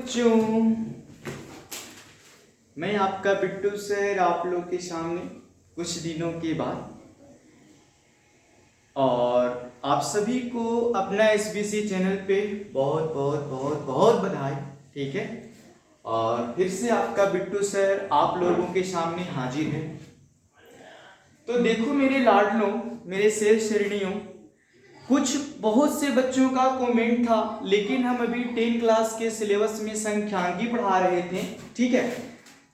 बच्चों, मैं आपका बिट्टू सर आप लोग के सामने कुछ दिनों के बाद, और आप सभी को अपना एसबीसी चैनल पे बहुत बहुत बहुत बहुत बधाई। ठीक है, और फिर से आपका बिट्टू सर आप लोगों के सामने हाजिर है। तो देखो मेरे लाडलों, मेरे शेर शेरनियों, कुछ बहुत से बच्चों का कमेंट था, लेकिन हम अभी 10 क्लास के सिलेबस में संख्यांकी पढ़ा रहे थे। ठीक है,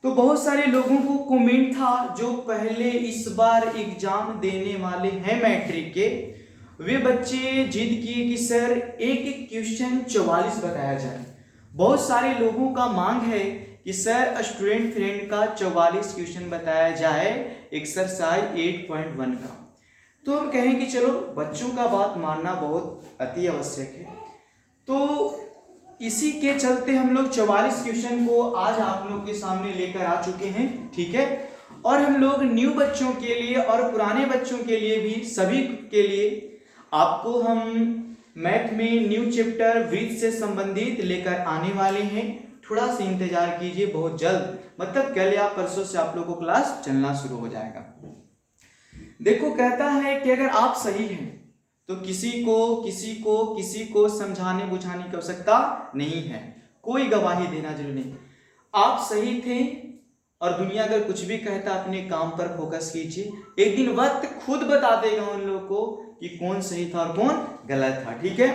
तो बहुत सारे लोगों को कमेंट था जो पहले इस बार एग्जाम देने वाले हैं मैट्रिक के, वे बच्चे जिद किए कि सर एक एक क्वेश्चन 44 बताया जाए। बहुत सारे लोगों का मांग है कि सर स्टूडेंट फ्रेंड का 44 क्वेश्चन बताया जाए एक्सरसाइज 8.1 का। तो हम कहें कि चलो बच्चों का बात मानना बहुत अति आवश्यक है, तो इसी के चलते हम लोग 44 क्वेश्चन को आज आप लोग के सामने लेकर आ चुके हैं। ठीक है, और हम लोग न्यू बच्चों के लिए और पुराने बच्चों के लिए भी, सभी के लिए आपको हम मैथ में न्यू चैप्टर वृत्त से संबंधित लेकर आने वाले हैं। थोड़ा सा इंतजार कीजिए, बहुत जल्द, मतलब कल या परसों से आप लोगों को क्लास चलना शुरू हो जाएगा। देखो, कहता है कि अगर आप सही हैं तो किसी को समझाने बुझाने की आवश्यकता नहीं है, कोई गवाही देना जरूरी नहीं। आप सही थे और दुनिया अगर कुछ भी कहता, अपने काम पर फोकस कीजिए। एक दिन वक्त खुद बता देगा उन लोगों को कि कौन सही था और कौन गलत था। ठीक है,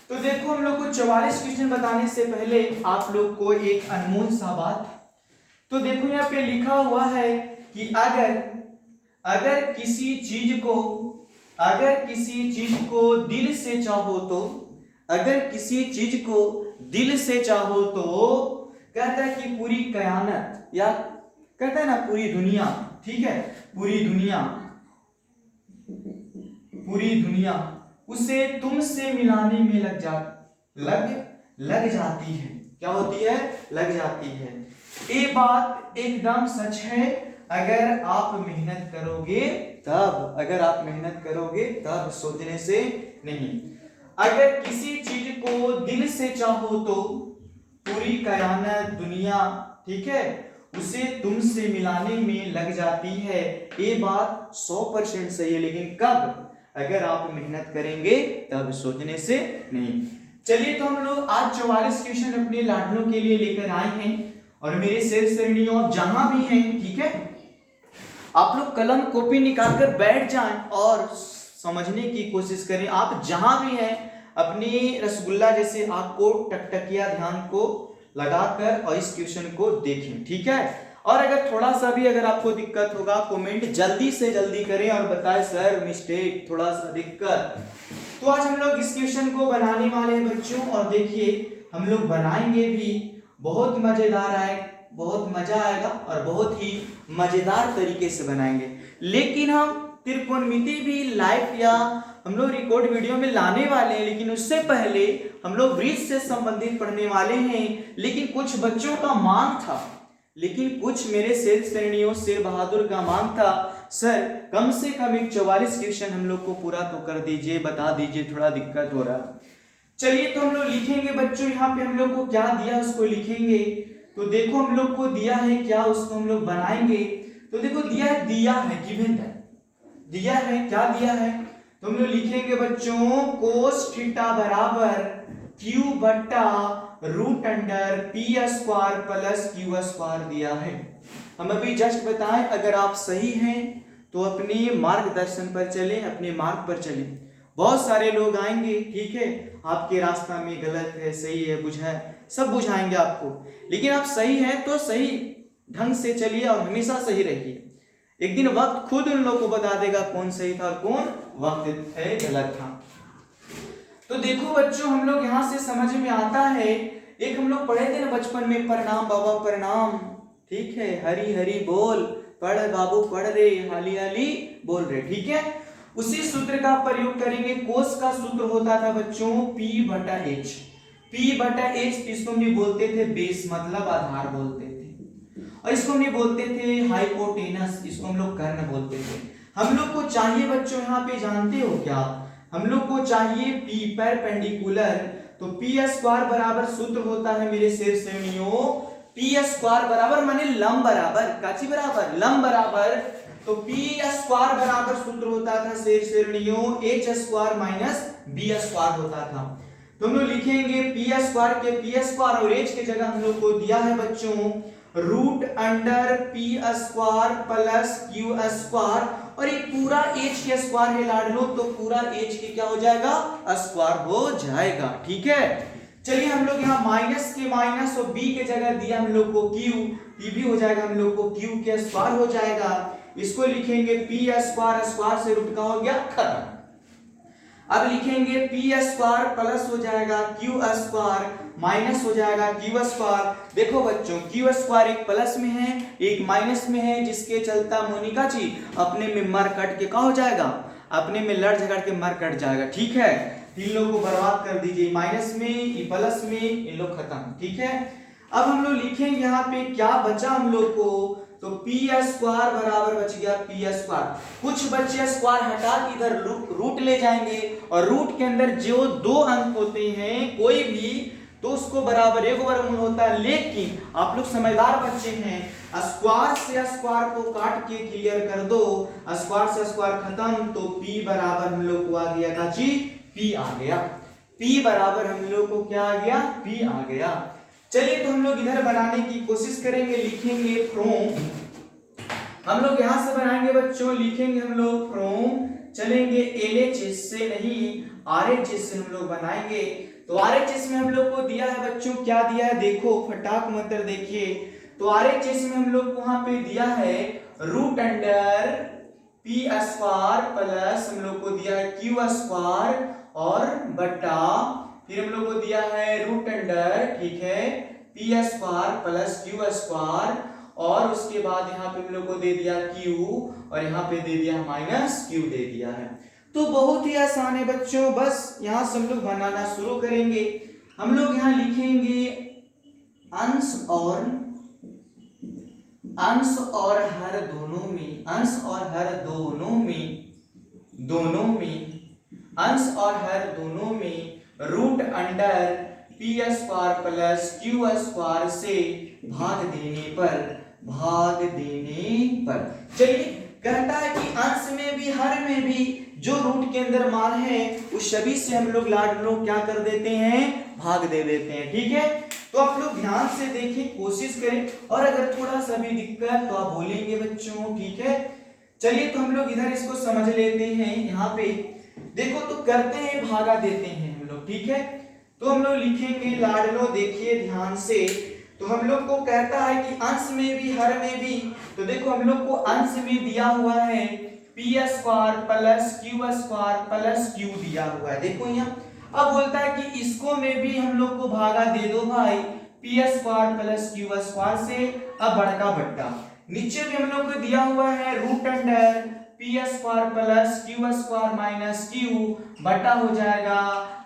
तो देखो हम लोग को 44 क्वेश्चन बताने से पहले आप लोग को एक अनमोल सा बात, तो देखो यहाँ पे लिखा हुआ है कि अगर किसी चीज को दिल से चाहो तो, अगर किसी चीज को दिल से चाहो तो कहता है कि पूरी कायनात, या कहता है ना पूरी दुनिया, ठीक है, पूरी दुनिया उसे तुमसे मिलाने में लग जाती है। क्या होती है? लग जाती है। ये बात एकदम सच है अगर आप मेहनत करोगे तब, अगर आप मेहनत करोगे तब, सोचने से नहीं। अगर किसी चीज को दिल से चाहो तो पूरी कायनात दुनिया, ठीक है, उसे तुमसे मिलाने में लग जाती है। ये बात 100% सही है, लेकिन कब? अगर आप मेहनत करेंगे तब, सोचने से नहीं। चलिए, तो हम लोग आज 44 क्वेश्चन अपने लाडलों के लिए लेकर आए हैं, और मेरे शेर शेरनियों जहां भी हैं, ठीक है, आप लोग कलम कॉपी निकाल कर बैठ जाएं और समझने की कोशिश करें। आप जहां भी हैं अपनी रसगुल्ला जैसे आंख को टकटकिया ध्यान को लगाकर और इस क्वेश्चन को देखें। ठीक है, और अगर थोड़ा सा भी अगर आपको दिक्कत होगा, कमेंट जल्दी से जल्दी करें और बताएं सर मिस्टेक, थोड़ा सा दिक्कत। तो आज हम लोग इस क्वेश्चन को बनाने वाले हैं बच्चों, और देखिए हम लोग बनाएंगे भी, बहुत मजेदार आए, बहुत मजा आएगा और बहुत ही मजेदार तरीके से बनाएंगे। लेकिन हम त्रिकोणमिति भी लाइव या हम लोग रिकॉर्ड वीडियो में लाने वाले हैं, लेकिन उससे पहले हम लोग वृत्त से संबंधित पढ़ने वाले हैं। लेकिन कुछ बच्चों का मांग था, लेकिन कुछ मेरे शेर श्रेणियों, शेर बहादुर का मांग था, सर कम से कम एक 44 क्वेश्चन हम लोग को पूरा तो कर दीजिए, बता दीजिए, थोड़ा दिक्कत हो रहा है। चलिए, तो हम लोग लिखेंगे बच्चों, यहाँ पे हम लोग को क्या दिया उसको लिखेंगे। तो देखो हम लोग को दिया है क्या, उसको हम लोग बनाएंगे। तो देखो दिया है गिवन है, दिया है, क्या दिया है, तो हम लोग लिखेंगे बच्चों कोस थीटा बराबर क्यू बट्टा root under P square plus Q square दिया है। हम अभी जस्ट बताएं, अगर आप सही हैं तो अपने मार्गदर्शन पर चलें, अपने मार्ग पर चलें। बहुत सारे लोग आएंगे, ठीक है, आपके रास्ता में गलत है, सही है, सब बुझाएंगे आपको, लेकिन आप सही हैं तो सही ढंग से चलिए और हमेशा सही रहिए। एक दिन वक्त खुद उन लोगों को बता देगा कौन सही था और कौन वक्त है गलत था। तो देखो बच्चों, हम लोग यहाँ से समझ में आता है, एक हम लोग पढ़े थे ना बचपन में, प्रणाम बाबा प्रणाम, ठीक है, हरी हरी बोल, पढ़ बाबू पढ़ रे, हाली हाली बोल रहे, ठीक है, उसी सूत्र का प्रयोग करेंगे। कोस का सूत्र होता था बच्चों P/H, P/H, इसको हम बोलते थे बेस, मतलब आधार बोलते थे, और इसको हम बोलते थे हाइपोटेनस, इसको हम लोग कर्ण बोलते थे। हम लोग को चाहिए बच्चों, यहाँ पे जानते हो क्या, हम लोग को चाहिए P परपेंडिकुलर, तो पी स्क्वायर बराबर सूत्र होता है मेरे शेर श्रेणियों, पी स्क्वायर बराबर माने लंब बराबर, काची बराबर, लंब बराबर, तो पी स्क्वायर बराबर सूत्र होता था शेर श्रेणियों H square minus B square होता था। तो हम लोग लिखेंगे पी स्क्वायर के पी स्क्वायर और एच की जगह हम लोग को दिया है बच्चों root under P square plus Q square, और ये पूरा एच के स्क्वायर है लाडलो, तो पूरा एच के क्या हो जाएगा, स्क्वायर हो जाएगा। ठीक है, चलिए हम लोग यहाँ माइनस के माइनस और बी के जगह दिया हम लोग को क्यू, ये भी हो जाएगा हम लोग को क्यू के स्क्वायर हो जाएगा। इसको लिखेंगे पी स्क्वायर, स्क्वायर से रूट का हो गया खत्म। अब लिखेंगे पी स्क्वायर प्लस हो जाएगा क्यू स्क्वायर माइनस हो जाएगा क्यू स्क्वायर। देखो बच्चों क्यू स्क्वायर एक प्लस में है एक माइनस में है, जिसके चलता मोनिका जी अपने में मर कट के क्या हो जाएगा, अपने में लड़ झगड़ के मर कट जाएगा। ठीक है, इन लोग को बर्बाद कर दीजिए, माइनस में ये प्लस में इन लोग खत्म। ठीक है, अब हम लोग लिखेंगे यहाँ पे क्या बचा हम लोग को, तो पी स्क्वायर बराबर बच गया पी स्क्वायर, कुछ बच्चे स्क्वायर हटा के इधर रूट ले जाएंगे, और रूट के अंदर जो दो अंक होते हैं कोई भी तो उसको बराबर एक वर्गमूल होता है। लेकिन आप लोग समझदार बच्चे हैं, स्क्वायर से स्क्वायर को काट के क्लियर कर दो, स्क्वायर से स्क्वायर खत्म, तो p बराबर हम लोग को आ गया था जी p आ गया, p बराबर हम लोग को क्या आ गया, p आ गया। चलिए तो हम लोग इधर बनाने की कोशिश करेंगे, लिखेंगे फ्रॉम, हम लोग यहां से बनाएंगे बच्चों, लिखेंगे हम लोग फ्रॉम, चलेंगे LHS से नहीं RHS से हम लोग बनाएंगे। तो RHS में हम लोग को दिया है बच्चों, क्या दिया है देखो फटाक मतलब देखिए, तो RHS में हम लोग को वहां पे दिया है root under P square plus हम लोग को दिया है क्यू स्क्वायर और बटा, फिर हम लोग को दिया है रूट अंडर, ठीक है, P square plus Q square, और उसके बाद यहाँ पे हम लोग को दे दिया q, और यहाँ पे दे दिया माइनस q दे दिया है। तो बहुत ही आसान है बच्चों, बस यहाँ से हम लोग बनाना शुरू करेंगे। हम लोग यहाँ लिखेंगे अंश और हर दोनों में, अंश और हर दोनों में root under P square plus Q square से भाग देने पर, चलिए कहता है कि अंश में भी हर में भी जो रूट के अंदर मान है उस सभी से हम लोग क्या कर देते हैं, भाग दे देते हैं। ठीक है, तो आप लोग ध्यान से देखें, कोशिश करें, और अगर थोड़ा सा भी दिक्कत तो आप बोलेंगे बच्चों। ठीक है, चलिए तो हम लोग इधर इसको समझ लेते हैं। यहाँ पे देखो तो करते हैं भागा देते हैं हम लोग। ठीक है, तो हम लोग लिखेंगे लाडलो, देखिए ध्यान से, तो हम लोग को कहता है कि अंश में भी हर में भी, तो देखो हम लोग को अंश में दिया हुआ है P square plus Q square plus Q दिया हुआ है, देखो यहाँ। अब बोलता है कि इसको में भी हम लोग को भागा दे दो भाई P square plus Q square से, अब बड़का बट्टा, नीचे भी हम लोग को दिया हुआ है root under P square plus Q square minus Q बटा हो जाएगा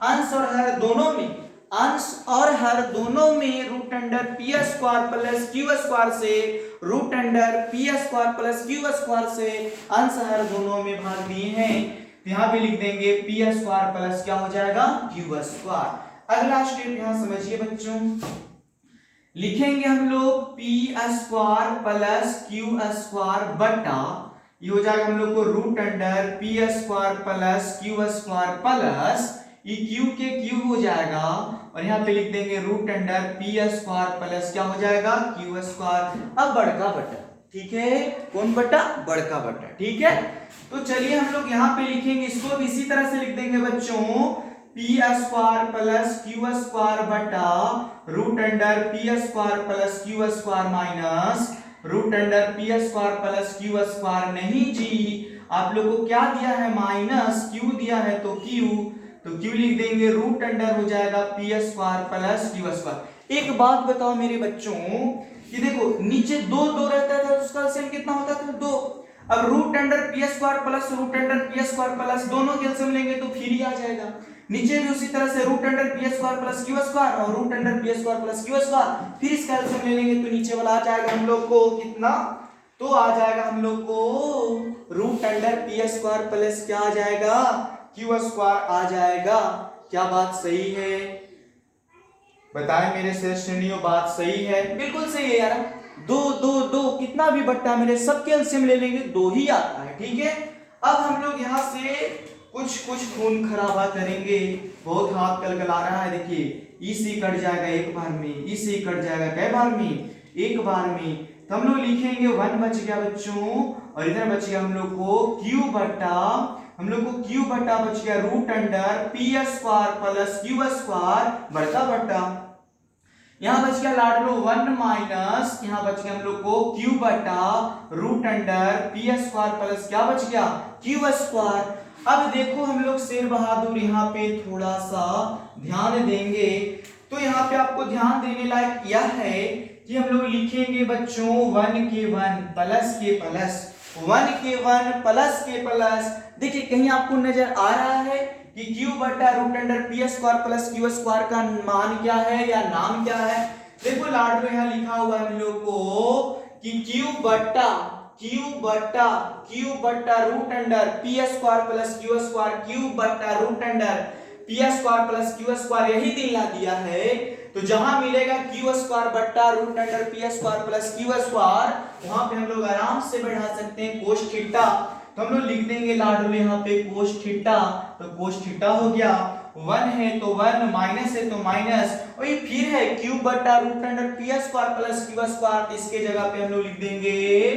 अंश और हर दोनों में, अंश और हर दोनों में root under P square plus Q square से root under P square plus Q square से अंश हर दोनों में भाग दिए हैं, तो यहाँ पे लिख देंगे पी स्क्वायर प्लस क्या हो जाएगा क्यू स्क्वायर। अगला स्टेप यहाँ समझिए बच्चों, लिखेंगे हम लोग P square plus Q square बटा, ये हो जाएगा हम लोग को root under P square plus Q square plus ये क्यू के क्यू हो जाएगा, और यहाँ पे लिख देंगे root under P square plus क्या हो जाएगा क्यू स्क्वायर, अब बड़का बटा। ठीक है, कौन बटा, बड़का बटा। ठीक है, तो चलिए हम लोग यहाँ पे लिखेंगे, इसको भी इसी तरह से लिख देंगे बच्चों, P square plus Q square बटा root under P square plus Q square minus root under P square plus Q square, नहीं जी आप लोग को क्या दिया है माइनस क्यू दिया है, तो क्यू लिख देंगे रूट अंडर हो जाएगा P square plus Q square. एक बात बताओ मेरे बच्चों कि देखो नीचे दो रहता था तो उसका एलसीएम कितना होता था, 2। अब root under P square plus root under P square plus दोनों के एलसीएम लेंगे तो फिर ही आ जाएगा। नीचे भी उसी तरह से root under P square plus Q square और root under P square plus Q square, फिर इसका एलसीएम ले लेंगे तो नीचे वाला आ जाएगा हम लोग को कितना, तो आ जाएगा हम लोग को root under P square plus क्या आ जाएगा क्यू स्क्वायर आ जाएगा। क्या बात सही है? बताएं मेरे श्रेणियों, बात सही है? बिल्कुल सही है यार। दो दो दो कितना भी बट्टा मेरे सबके एलसीएम ले लेंगे 2 ही आता है, ठीक है। अब हम लोग यहाँ से कुछ कुछ खून खराबा करेंगे। बहुत हाथ कलकला रहा है, देखिए ई से कट जाएगा एक बार में, ई से कट जाएगा कई बार में, एक बार में। तो हम लोग लिखेंगे 1 बच गया बच्चों, और इधर बच गया हम लोग को क्यू बट्टा, हम लोग को क्यू बट्टा बच गया root under P square plus Q square बड़का बट्टा। यहाँ बच गया लाडलो 1 माइनस, यहाँ बच गया हम लोग को क्यू बटा root under P square plus क्या बच गया क्यू स्क्वायर। अब देखो हम लोग शेर बहादुर यहाँ पे थोड़ा सा ध्यान देंगे, तो यहाँ पे आपको ध्यान देने लायक यह है कि हम लोग लिखेंगे बच्चों 1 के 1 प्लस के प्लस, 1 के 1 प्लस के प्लस। देखिए कहीं आपको नजर आ रहा है कि क्यू बटा root under P square plus Q square का मान क्या है या नाम क्या है? देखो लाडलो यहाँ लिखा हुआ है हम लोग को कि क्यू बट्टा root under P square plus Q square, Q बट्टा root under P square plus Q square, यही दिला दिया है। तो जहां मिलेगा क्यू स्क्वायर बट्टा root under P square plus Q square, वहां पे हम लोग आराम से बढ़ा सकते हैं कोस थीटा। तो हम लोग लिख देंगे लाडलो यहाँ पे कोस थीटा, तो कोस थीटा हो गया। 1 है तो 1, माइनस है तो माइनस, और ये फिर है क्यूब बटा root under P square plus Q square, इसके जगह पे हम लोग लिख देंगे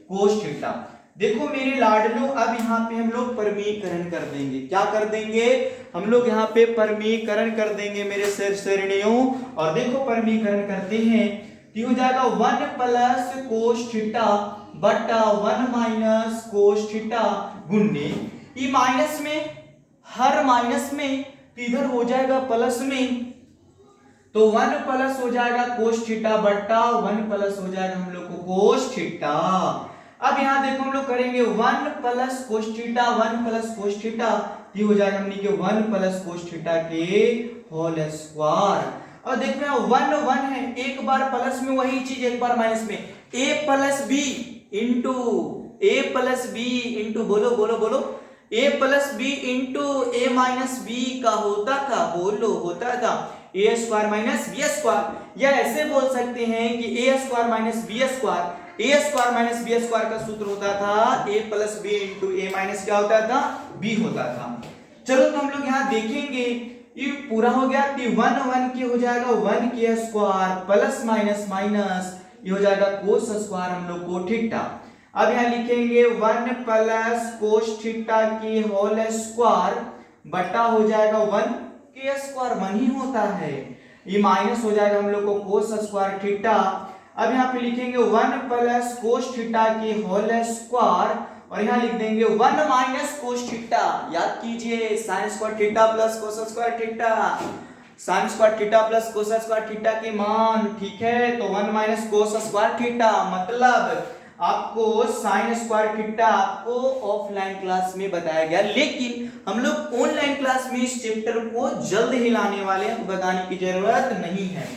कोस थीटा। देखो मेरे लाडलो, अब यहाँ पे हम लोग परमीकरण कर देंगे। क्या कर देंगे? हम लोग यहाँ पे परमीकरण कर देंगे मेरे श्रेणियों। और देखो परमीकरण करते हैं तो हो जाएगा 1 प्लस कोस थीटा बटा 1 माइनस कोस थीटा गुन्ने ये माइनस में, हर माइनस में तो इधर हो जाएगा प्लस में, तो 1 प्लस हो जाएगा कोस थीटा बटा 1 प्लस हो जाएगा हम लोग को कोस थीटा। अब यहाँ देखो हम लोग करेंगे 1 plus cos theta, 1 plus cos theta, ये हो जाएगा हमने के 1 प्लस कोस थीटा के होल स्क्वायर। और देख रहे हो 1 1 है, एक बार प्लस में वही चीज एक बार माइनस में, a प्लस बी इंटू बोलो बोलो बोलो a plus B into A minus B का होता था, बोलो होता था A square minus B square. या ऐसे बोल सकते हैं कि A square minus B square, A square minus B square का सूत्र होता था A plus B into A minus क्या होता था बी होता था। चलो तो हम लोग यहाँ देखेंगे ये पूरा हो गया कि 1 1 के हो जाएगा 1 के स्क्वायर प्लस माइनस माइनस, ये हो जाएगा कोस स्क्वायर हम लोग को थीटा। अब यहाँ लिखेंगे 1 प्लस कोस थीटा की होल स्क्वायर बटा हो जाएगा 1 के स्क्वायर 1 ही होता है, ये माइनस हो जाएगा हम लोग को कोस स्क्वायर थीटा। अब यहाँ पे लिखेंगे 1 प्लस कोस थीटा की होल स्क्वायर, और यहाँ लिख देंगे 1 माइनस कोस थीटा। याद कीजिए sine square theta plus cos square theta, sine square theta plus cos square theta के मान, ठीक है। तो 1 माइनस कोस स्क्वायर थीटा मतलब आपको साइन स्क्वायर थीटा आपको ऑफलाइन क्लास में बताया गया, लेकिन हम लोग ऑनलाइन क्लास में इस चैप्टर को जल्द ही लाने वाले हैं, बताने की जरूरत नहीं है।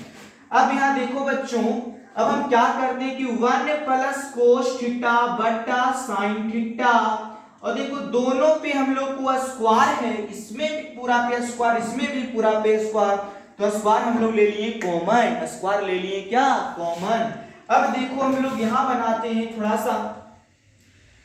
अब यहाँ देखो बच्चों, अब हम क्या करते हैं कि 1 प्लस कोस थीटा बटा साइन थीटा, और देखो दोनों पे हम लोग को स्क्वायर है, इसमें भी पूरा पे स्क्वायर, इसमें भी पूरा पे स्क्वायर, तो स्क्वायर हम लोग ले लिए कॉमन, स्क्वायर ले लिए क्या कॉमन। अब देखो हम लोग यहाँ बनाते हैं थोड़ा सा,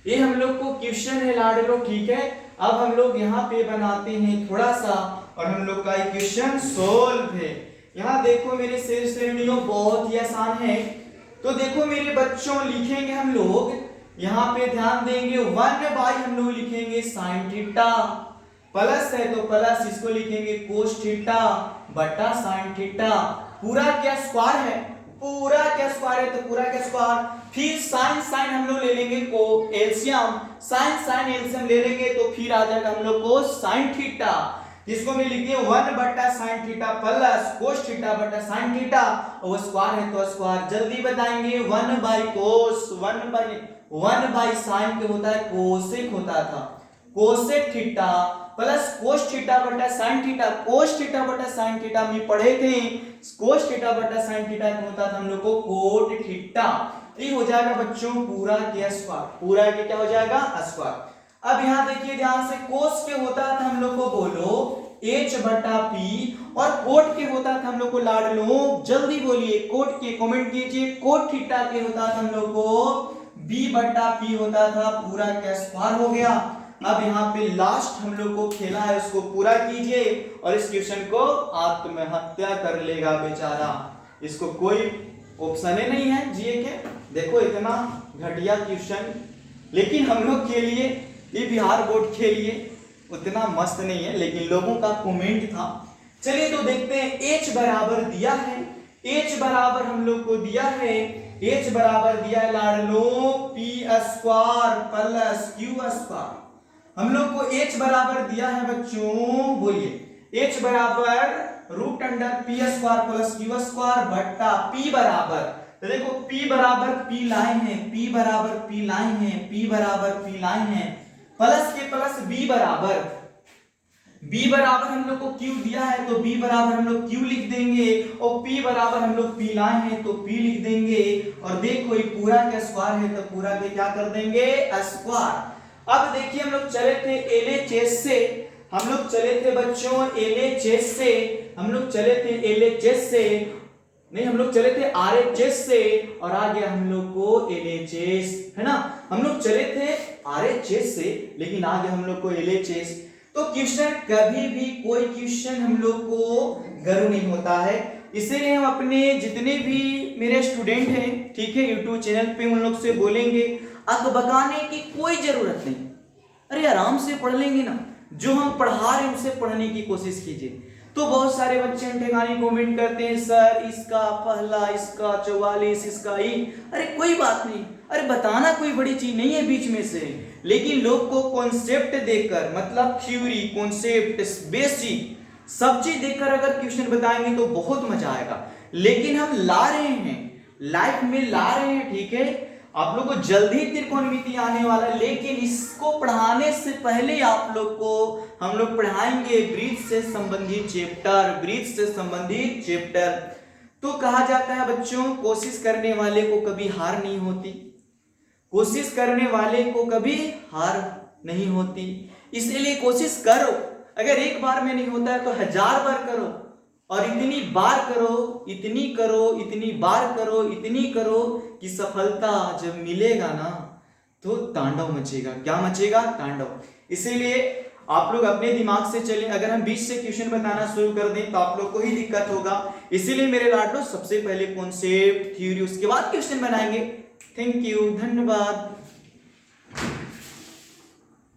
ये हम लोग को क्वेश्चन है लाडलो, ठीक है। अब हम लोग यहाँ पे बनाते हैं थोड़ा सा, और हम लोग का क्वेश्चन सोल्व है। यहाँ देखो मेरे श्रेणियों बहुत ही आसान है। तो देखो मेरे बच्चों लिखेंगे हम लोग, यहाँ पे ध्यान देंगे 1 बाई हम लोग लिखेंगे साइन थीटा, प्लस है तो प्लस इसको लिखेंगे कोस थीटा बटा साइन थीटा, पूरा क्या स्क्वायर है, पूरा क्या स्क्वायर है तो पूरा क्या स्क्वायर, फिर साइन साइन हम लोग ले लेंगे को एलसीएम, साइन साइन एलसीएम ले लेंगे तो फिर आ जाएगा हम लोग को साइन थीटा, जिसको हम लिख दिए 1 बटा sine theta plus cos theta बटा साइन थीटा, और स्क्वायर है तो स्क्वायर जल्दी बताएंगे 1 बाई कोस, 1 बाई साइन के होता है कोसेक होता था, cosec theta plus cos theta बटा साइन थीटा, कोस थीटा बटा साइन थीटा में पढ़े थे, कोस थीटा बटा साइन थीटा का होता था हम लोग को कोट थीटा। ये हो जाएगा बच्चों पूरा के स्क्वायर, पूरा के क्या हो जाएगा स्क्वायर। अब यहाँ देखिए ध्यान से, कोस के होता था हम लोग को बोलो H बटा P, और कोट के होता था हम लोग को लाडलो, जल्दी बोलिए कोट के, कमेंट कीजिए, कोट थीटा के होता था हम लोग को B बटा P होता था, पूरा का स्क्वायर हो गया। अब यहाँ पे लास्ट हम लोग को खेला है, उसको पूरा कीजिए और इस क्वेश्चन को आत्महत्या कर लेगा बेचारा, इसको कोई ऑप्शन ही नहीं है जीए के। देखो इतना घटिया क्वेश्चन, लेकिन हम लोग के लिए, ये बिहार बोर्ड के लिए उतना मस्त नहीं है, लेकिन लोगों का कमेंट था। चलिए तो देखते हैं, H बराबर दिया है, H बराबर हम लोग को दिया है, H बराबर दिया है लाडलो P square plus Q square. हम लोग को H बराबर दिया है बच्चों, बोलिए H बराबर root under P square plus Q square बट्टा P बराबर, तो देखो P बराबर P लाइन है, P बराबर P लाइन है, P बराबर P लाइन है, प्लस के प्लस B बराबर हम लोग को Q दिया है तो B बराबर हम लोग Q लिख देंगे, और P बराबर हम लोग P लाइन है तो P लिख देंगे, और देखो ये पूरा का स्क्वायर है तो पूरा के क्या कर देंगे स्क्वायर। अब देखिए हम लोग चले थे LHS से, हम लोग चले थे बच्चों LHS से, हम लोग चले थे LHS से, नहीं हम लोग चले थे RHS से, और आ गया हम लोग को LHS, है ना, हम लोग चले थे RHS से लेकिन आ गया हम लोग को LHS। तो क्वेश्चन कभी भी कोई क्वेश्चन हम लोग को गर्व नहीं होता है, इसीलिए हम अपने जितने भी मेरे स्टूडेंट हैं, ठीक है, यूट्यूब चैनल पे उन लोग से बोलेंगे अकबकाने की कोई जरूरत नहीं, अरे आराम से पढ़ लेंगे ना, जो हम पढ़ा रहे हैं उसे पढ़ने की कोशिश कीजिए। तो बहुत सारे बच्चे ठिकाने कमेंट करते हैं, सर इसका पहला, इसका 44, इसका ई, अरे कोई बात नहीं, अरे बताना कोई बड़ी चीज नहीं है बीच में से, लेकिन लोग को कॉन्सेप्ट देकर, मतलब थ्योरी, कॉन्सेप्ट, बेसिक सब चीज देखकर अगर क्वेश्चन बताएंगे तो बहुत मजा आएगा। लेकिन हम ला रहे हैं, लाइफ में ला रहे हैं, ठीक है, आप लोग को जल्दी त्रिकोणमिति आने वाला है, लेकिन इसको पढ़ाने से पहले आप लोग को हम लोग पढ़ाएंगे ब्रीथ से संबंधित चैप्टर, ब्रीथ से संबंधित चैप्टर। तो कहा जाता है बच्चों, कोशिश करने वाले को कभी हार नहीं होती, कोशिश करने वाले को कभी हार नहीं होती, इसलिए कोशिश करो, अगर एक बार में नहीं होता है तो 1000 बार करो, और इतनी बार करो, इतनी करो, इतनी बार करो, इतनी करो कि सफलता जब मिलेगा ना तो तांडव मचेगा। क्या मचेगा? तांडव। इसीलिए आप लोग अपने दिमाग से चलें, अगर हम बीच से क्वेश्चन बताना शुरू कर दें तो आप लोग को ही दिक्कत होगा। इसीलिए मेरे लाडलो सबसे पहले कॉन्सेप्ट, थ्योरी, उसके बाद क्वेश्चन बनाएंगे। थैंक यू, धन्यवाद।